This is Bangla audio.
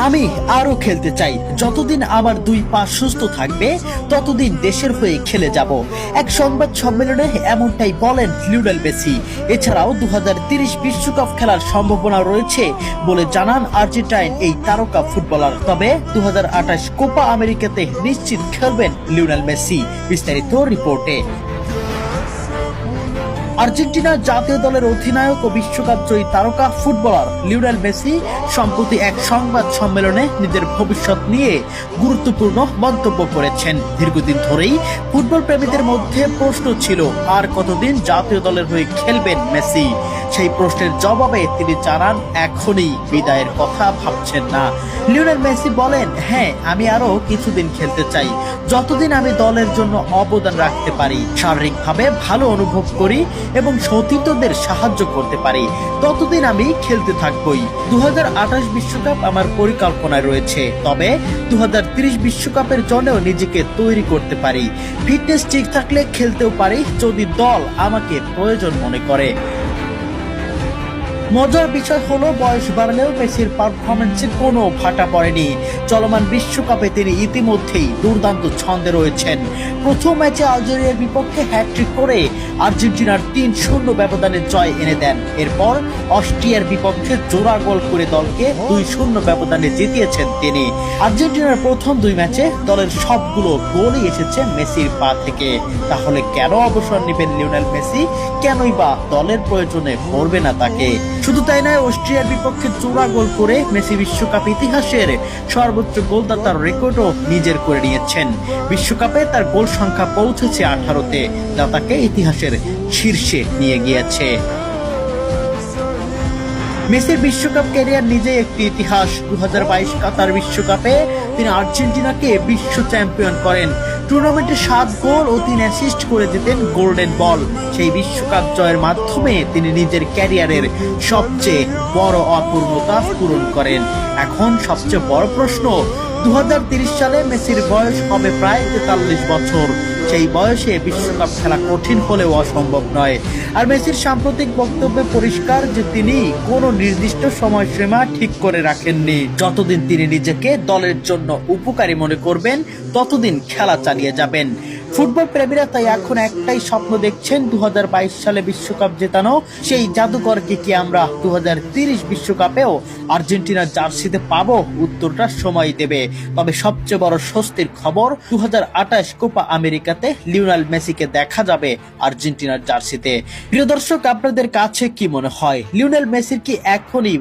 আমি আরো খেলতে চাই। যতদিন আমার দুই পা সুস্থ থাকবে ততদিন দেশের হয়ে খেলে যাব। এক সংবাদ সম্মেলনে এমনটাই বলেন লিওনেল মেসি। এছাড়াও 2030 বিশ্বকাপ খেলার সম্ভাবনা রয়েছে বলে জানান আর্জেন্টাইন এই তারকা ফুটবলার। তবে 2028 কোপা আমেরিকাতে নিশ্চিত খেলবেন লিওনেল মেসি। বিস্তারিত রিপোর্টে। আর্জেন্টিনা জাতীয় দলের অধিনায়ক ও বিশ্বকাপ জয়ী তারকা ফুটবলার লিওনেল মেসি সম্প্রতি এক সংবাদ সম্মেলনে নিজের ভবিষ্যৎ নিয়ে গুরুত্বপূর্ণ মন্তব্য করেছেন। দীর্ঘদিন ধরেই ফুটবল প্রেমীদের মধ্যে প্রশ্ন ছিল আর কতদিন জাতীয় দলের হয়ে খেলবেন মেসি। সেই প্রশ্নের জবাবে তিনি জানান এখনই বিদায়ের কথা ভাবছেন না। লিওনেল মেসি বলেন, হ্যাঁ, আমি আরো কিছুদিন খেলতে চাই। যতদিন আমি দলের জন্য অবদান রাখতে পারি, শারীরিকভাবে ভালো অনুভব করি এবং সতীর্থদের সাহায্য করতে পারি, ততদিন আমি খেলতে থাকবই। 2028 বিশ্বকাপ আমার পরিকল্পনায় রয়েছে, তবে 2030 বিশ্বকাপের জন্যও নিজেকে তৈরি করতে পারি। ফিটনেস ঠিক থাকলে খেলতেও পারি যদি দল আমাকে প্রয়োজন মনে করে। মজার বিষয় হলো বয়স বাড়লেও মেসির পারফরমেন্সে কোনো ভাটা পড়েনি। চলমান বিশ্বকাপে তিনি ইতিমধ্যেই দুর্দান্ত ছন্দে রয়েছেন। প্রথম ম্যাচে আলজেরিয়ার বিপক্ষে হ্যাট্রিক করে আর্জেন্টিনার 3-0 ব্যবধানে জয় এনে দেন। এরপর অস্ট্রিয়ার বিপক্ষে জোড়া গোল করে দলকে 2-0 ব্যবধানে জিতিয়েছেন তিনি। আর্জেন্টিনার প্রথম দুই ম্যাচে দলের সবগুলো গোলই এসেছে মেসির পা থেকে। তাহলে কেন অবসর নেবেন লিওনেল মেসি? কেনই বা দলের প্রয়োজনে পড়বে না তাকে? শুধু তাই নয়, অস্ট্রিয়ার বিপক্ষে জোড়া গোল করে মেসি বিশ্বকাপ ইতিহাসের সর্বোচ্চ গোলদাতার রেকর্ডও নিজের করে নিয়েছেন। বিশ্বকাপে তার গোল সংখ্যা পৌঁছেছে 18-তে, যা তাকে ইতিহাসের শীর্ষে নিয়ে গিয়েছে। মেসির বিশ্বকাপ ক্যারিয়ার নিজেই একটি ইতিহাস। 2022 কাতার বিশ্বকাপে তিনি আর্জেন্টিনাকে বিশ্ব চ্যাম্পিয়ন করেন। টুর্নামেন্টে 7 গোল ও 3 অ্যাসিস্ট করে দিতেন গোল্ডেন বল। সেই বিশ্বকাপ জয়ের মাধ্যমে তিনি নিজের ক্যারিয়ারের সবচেয়ে বড় অপূর্ণতা পূরণ করেন। এখন সবচেয়ে বড় প্রশ্ন, 2030 সালে মেসির বয়স হবে প্রায় 43 বছর। সেই বয়সে বিশ্বকাপ খেলা কঠিন হলেও অসম্ভব নয়। আর মেসির সাম্প্রতিক বক্তব্যে পরিষ্কার যে তিনি কোনো নির্দিষ্ট সময়সীমা ঠিক করে রাখেননি। যতদিন তিনি নিজেকে দলের জন্য উপকারী মনে করবেন ততদিন খেলা চালিয়ে যাবেন। ফুটবল প্রেমীরা তাই এখন একটাই স্বপ্ন দেখছেন, 2022 সালে বিশ্বকাপ জেতানো। সেই জাদুকরকে কি আমরা 2030 বিশ্বকাপেও আর্জেন্টিনার জার্সিতে পাবো? উত্তরটা সময় দেবে। তবে সবচেয়ে বড় স্বস্তির খবর, 2028 কোপা আমেরিকাতে লিওনেল মেসিকে দেখা যাবে আর্জেন্টিনার জার্সিতে। প্রিয় দর্শক, আপনাদের কাছে কি মনে হয়, লিওনেল মেসির কি এখনই